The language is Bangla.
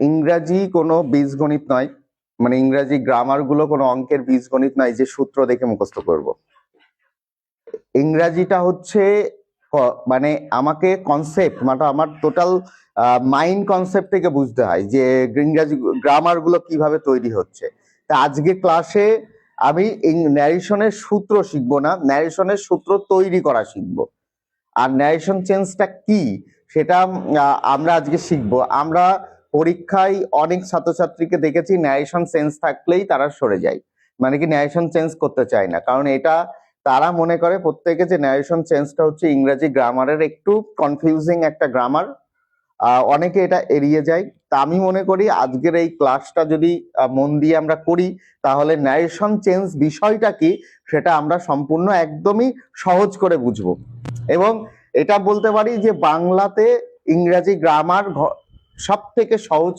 ইংরাজি কোনো বীজগণিত নয়, মানে ইংরাজি গ্রামার গুলো কোনো অঙ্কের বীজগণিত নয় যে সূত্র দেখে মুখস্থ করব। ইংরাজিটা হচ্ছে মানে আমাকে কনসেপ্ট, মানে আমার টোটাল মাইন্ড কনসেপ্ট থেকে বুঝতে হয় যে ইংরাজি গ্রামার গুলো কিভাবে তৈরি হচ্ছে। তা আজকে ক্লাসে আমি ন্যারেশনের সূত্র শিখবো না, ন্যারেশনের সূত্র তৈরি করা শিখবো। আর ন্যারেশন চেঞ্জটা কি সেটা আমরা আজকে শিখবো। আমরা পরীক্ষায় অনেক ছাত্রছাত্রীকে দেখেছি ন্যারেশন চেঞ্জ থাকলেই তারা সরে যায়, মানে কি ন্যারেশন চেঞ্জ করতে চায় না, কারণ এটা তারা মনে করে প্রত্যেকে যে ন্যারেশন চেঞ্জটা হচ্ছে ইংরেজি গ্রামারের একটু কনফিউজিং একটা গ্রামার, অনেকে এটা এড়িয়ে যায়। তা আমি মনে করি আজকের এই ক্লাসটা যদি মন দিয়ে আমরা করি তাহলে ন্যারেশন চেঞ্জ বিষয়টা কি সেটা আমরা সম্পূর্ণ একদমই সহজ করে বুঝবো। এবং এটা বলতে পারি যে বাংলাতে ইংরেজি গ্রামার সব থেকে সহজ